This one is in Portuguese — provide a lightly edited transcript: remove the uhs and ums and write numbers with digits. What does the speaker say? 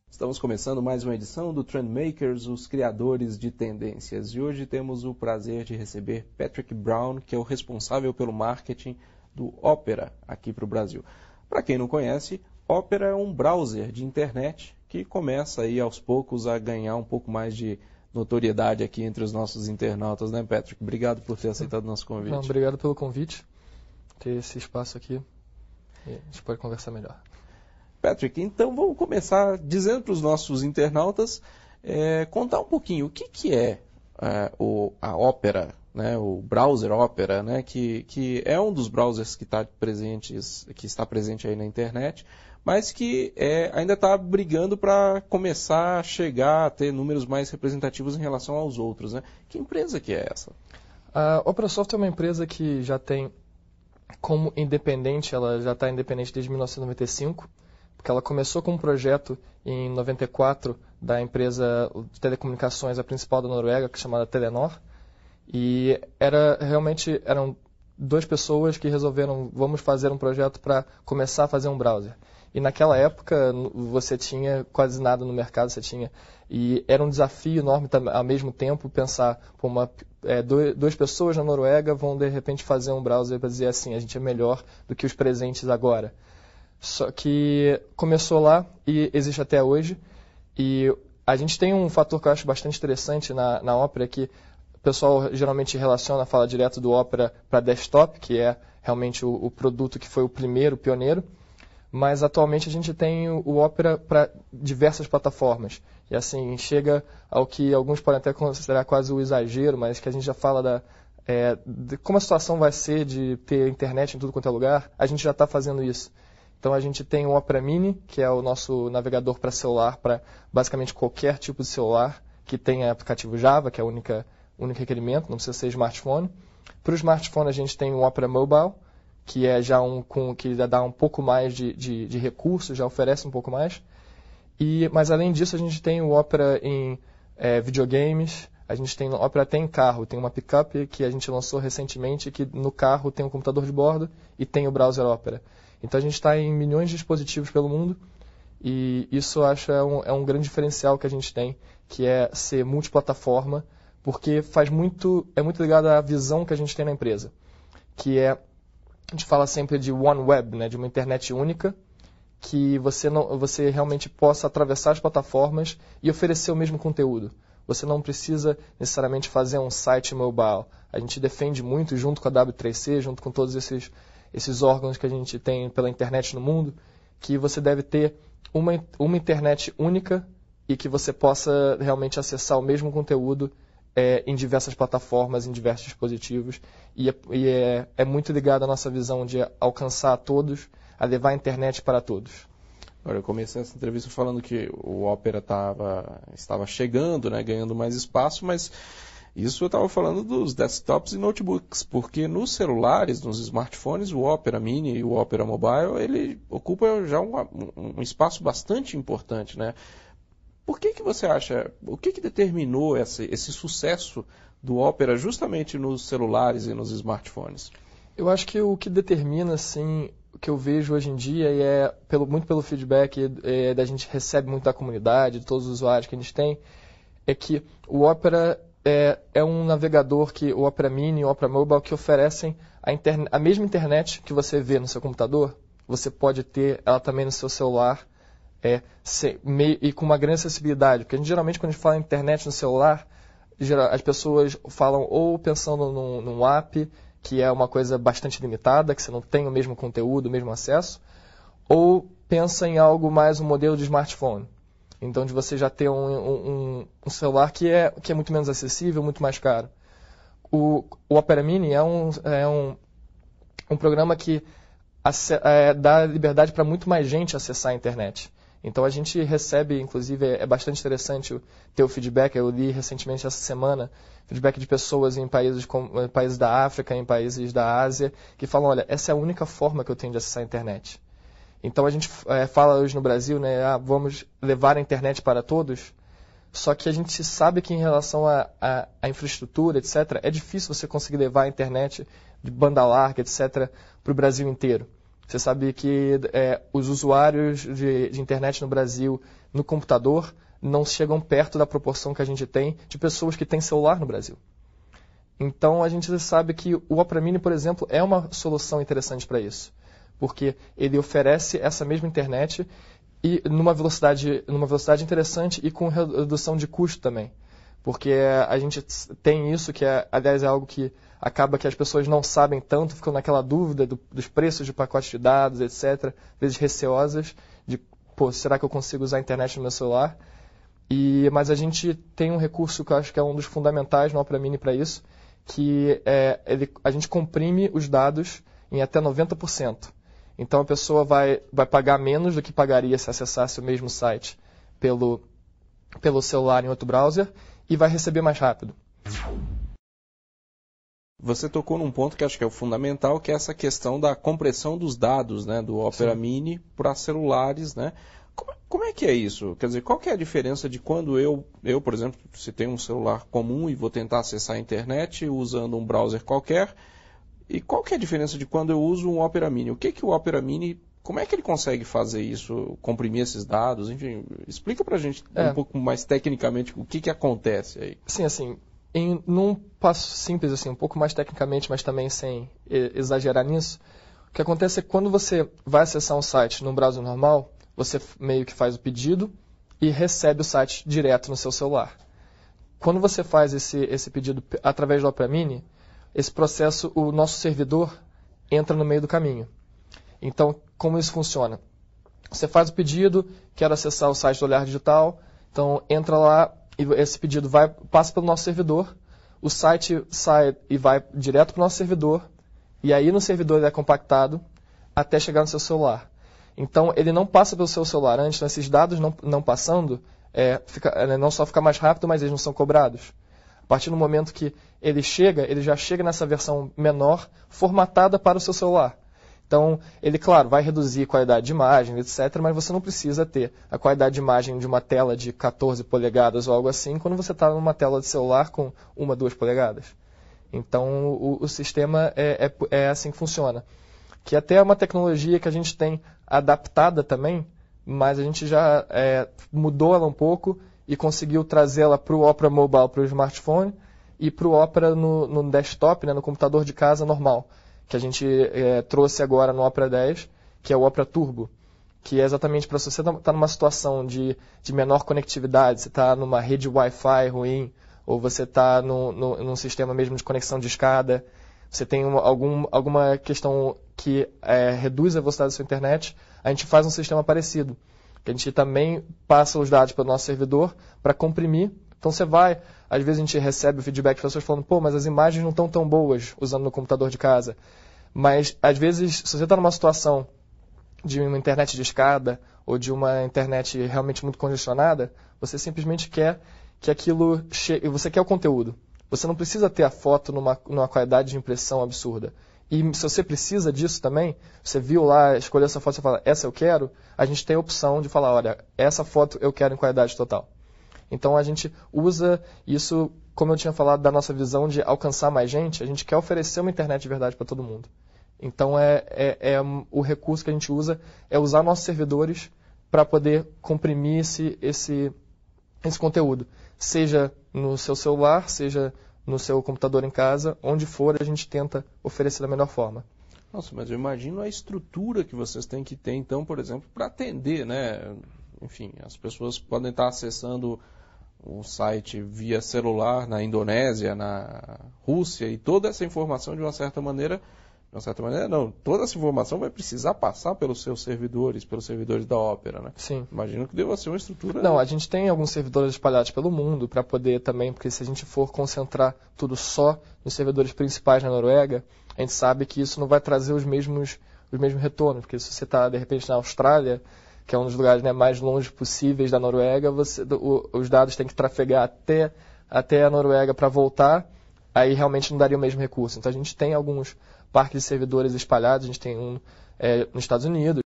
Estamos começando mais uma edição do Trendmakers, os criadores de tendências. E hoje temos o prazer de receber Patrick Brown, que é o responsável pelo marketing do Opera aqui para o Brasil. Para quem não conhece, Opera é um browser de internet que começa aí aos poucos a ganhar um pouco mais de notoriedade aqui entre os nossos internautas, né, Patrick? Obrigado por ter aceitado o nosso convite. Não, obrigado pelo convite, ter esse espaço aqui e a gente pode conversar melhor. Patrick, então vamos começar dizendo para os nossos internautas, contar um pouquinho o que é a Opera, né, o browser Opera, né, que é um dos browsers que está presente aí na internet, mas que ainda está brigando para começar a chegar a ter números mais representativos em relação aos outros, né? Que empresa que é essa? A OperaSoft é uma empresa que já tem como independente, ela já está independente desde 1995, porque ela começou com um projeto em 94 da empresa de telecomunicações, a principal da Noruega, que é chamada Telenor, e eram duas pessoas que resolveram, vamos fazer um projeto para começar a fazer um browser. E naquela época você tinha quase nada no mercado, e era um desafio enorme ao mesmo tempo pensar, duas pessoas na Noruega vão de repente fazer um browser para dizer assim, a gente é melhor do que os presentes agora. Só que começou lá e existe até hoje. E a gente tem um fator que eu acho bastante interessante na Opera, que o pessoal geralmente fala direto do Opera para desktop, que é realmente o produto que foi o primeiro, o pioneiro. Mas atualmente a gente tem o Opera para diversas plataformas. E assim, chega ao que alguns podem até considerar quase o exagero, mas que a gente já fala de como a situação vai ser de ter internet em tudo quanto é lugar, a gente já está fazendo isso. Então a gente tem o Opera Mini, que é o nosso navegador para celular, para basicamente qualquer tipo de celular que tenha aplicativo Java, que é o único requerimento, não precisa ser smartphone. Para o smartphone a gente tem o Opera Mobile, que é já que já dá um pouco mais de recursos, já oferece um pouco mais. Mas além disso a gente tem o Opera em videogames, a gente tem o Opera até em carro, tem uma pickup que a gente lançou recentemente, que no carro tem um computador de bordo e tem o browser Opera. Então a gente está em milhões de dispositivos pelo mundo e isso eu acho é um grande diferencial que a gente tem, que é ser multiplataforma, porque é muito ligado à visão que a gente tem na empresa, que a gente fala sempre de One Web, né, de uma internet única, que você realmente possa atravessar as plataformas e oferecer o mesmo conteúdo. Você não precisa necessariamente fazer um site mobile. A gente defende muito, junto com a W3C, junto com todos esses órgãos que a gente tem pela internet no mundo, que você deve ter uma internet única e que você possa realmente acessar o mesmo conteúdo em diversas plataformas, em diversos dispositivos. E é muito ligado à nossa visão de alcançar a todos, a levar a internet para todos. Agora, eu comecei essa entrevista falando que o Opera estava chegando, né, ganhando mais espaço, mas isso eu estava falando dos desktops e notebooks, porque nos celulares, nos smartphones, o Opera Mini e o Opera Mobile, ele ocupa já um espaço bastante importante, né? Por que você acha, o que determinou esse sucesso do Opera justamente nos celulares e nos smartphones? Eu acho que o que determina, assim, o que eu vejo hoje em dia, e muito pelo feedback da gente recebe muito da comunidade, de todos os usuários que a gente tem, é que o Opera é um navegador, o Opera Mini e o Opera Mobile, que oferecem a mesma internet que você vê no seu computador, você pode ter ela também no seu celular, e com uma grande acessibilidade. Porque geralmente quando a gente fala em internet no celular, as pessoas falam ou pensando num app, que é uma coisa bastante limitada, que você não tem o mesmo conteúdo, o mesmo acesso, ou pensa em algo mais um modelo de smartphone. Então, de você já ter um celular que é muito menos acessível, muito mais caro. O Opera Mini é um programa que dá liberdade para muito mais gente acessar a internet. Então, a gente recebe, inclusive, é bastante interessante ter o feedback. Eu li recentemente, essa semana, feedback de pessoas em países da África, em países da Ásia, que falam, olha, essa é a única forma que eu tenho de acessar a internet. Então a gente fala hoje no Brasil, né, vamos levar a internet para todos, só que a gente sabe que em relação à infraestrutura, etc., é difícil você conseguir levar a internet de banda larga, etc., para o Brasil inteiro. Você sabe que os usuários de internet no Brasil, no computador, não chegam perto da proporção que a gente tem de pessoas que têm celular no Brasil. Então a gente sabe que o Opera Mini, por exemplo, é uma solução interessante para isso, porque ele oferece essa mesma internet e numa velocidade interessante e com redução de custo também. Porque a gente tem isso, que aliás é algo que acaba que as pessoas não sabem tanto, ficam naquela dúvida dos preços de pacotes de dados, etc., às vezes receosas, de, será que eu consigo usar a internet no meu celular? Mas a gente tem um recurso que eu acho que é um dos fundamentais no Opera Mini para isso, que a gente comprime os dados em até 90%. Então a pessoa vai pagar menos do que pagaria se acessasse o mesmo site pelo celular em outro browser e vai receber mais rápido. Você tocou num ponto que acho que é o fundamental, que é essa questão da compressão dos dados, né, do Opera Sim. Mini para celulares, né? Como é que é isso? Quer dizer, qual que é a diferença de quando eu, por exemplo, se tenho um celular comum e vou tentar acessar a internet usando um browser qualquer, e qual que é a diferença de quando eu uso um Opera Mini? O que o Opera Mini, como é que ele consegue fazer isso, comprimir esses dados? Enfim, explica pra gente um pouco mais tecnicamente o que acontece aí. Sim, assim, num passo simples, assim, um pouco mais tecnicamente, mas também sem exagerar nisso, o que acontece é que quando você vai acessar um site num browser normal, você meio que faz o pedido e recebe o site direto no seu celular. Quando você faz esse pedido através do Opera Mini, esse processo, o nosso servidor entra no meio do caminho. Então, como isso funciona? Você faz o pedido, quer acessar o site do Olhar Digital, então entra lá e esse pedido passa pelo nosso servidor, o site sai e vai direto para o nosso servidor, e aí no servidor ele é compactado até chegar no seu celular. Então, ele não passa pelo seu celular antes, então esses dados não passando, não só fica mais rápido, mas eles não são cobrados. A partir do momento que ele já chega nessa versão menor, formatada para o seu celular. Então, ele, claro, vai reduzir a qualidade de imagem, etc., mas você não precisa ter a qualidade de imagem de uma tela de 14 polegadas ou algo assim, quando você está numa tela de celular com 1, 2 polegadas. Então, o sistema é assim que funciona. Que até é uma tecnologia que a gente tem adaptada também, mas a gente já mudou ela um pouco e conseguiu trazê-la para o Opera Mobile, para o smartphone, e para o Opera no desktop, né, no computador de casa normal, que a gente trouxe agora no Opera 10, que é o Opera Turbo, que é exatamente para se você estar numa situação de menor conectividade, você está numa rede Wi-Fi ruim, ou você está num sistema mesmo de conexão de escada, você tem alguma questão que reduz a velocidade da sua internet, a gente faz um sistema parecido. Que a gente também passa os dados para o nosso servidor para comprimir. Então às vezes a gente recebe o feedback de pessoas falando, mas as imagens não estão tão boas usando no computador de casa. Mas às vezes, se você está numa situação de uma internet de escada ou de uma internet realmente muito congestionada, você simplesmente quer que aquilo chegue, você quer o conteúdo. Você não precisa ter a foto numa qualidade de impressão absurda. E se você precisa disso também, você viu lá, escolheu essa foto e você fala, essa eu quero, a gente tem a opção de falar, olha, essa foto eu quero em qualidade total. Então a gente usa isso, como eu tinha falado, da nossa visão de alcançar mais gente, a gente quer oferecer uma internet de verdade para todo mundo. Então o recurso que a gente usa é usar nossos servidores para poder comprimir esse conteúdo. Seja no seu celular, seja no seu computador em casa, onde for, a gente tenta oferecer da melhor forma. Nossa, mas eu imagino a estrutura que vocês têm que ter, então, por exemplo, para atender, né? Enfim, as pessoas podem estar acessando um site via celular na Indonésia, na Rússia, e toda essa informação, de uma certa maneira não, toda essa informação vai precisar passar pelos seus servidores, pelos servidores da Opera, né? Sim. Imagino que deva ser uma estrutura... Não, a gente tem alguns servidores espalhados pelo mundo para poder também, porque se a gente for concentrar tudo só nos servidores principais na Noruega, a gente sabe que isso não vai trazer os mesmos retornos, porque se você está, de repente, na Austrália, que é um dos lugares, né, mais longe possíveis da Noruega, os dados têm que trafegar até a Noruega para voltar, aí realmente não daria o mesmo recurso. Então a gente tem alguns parques de servidores espalhados, a gente tem um nos Estados Unidos,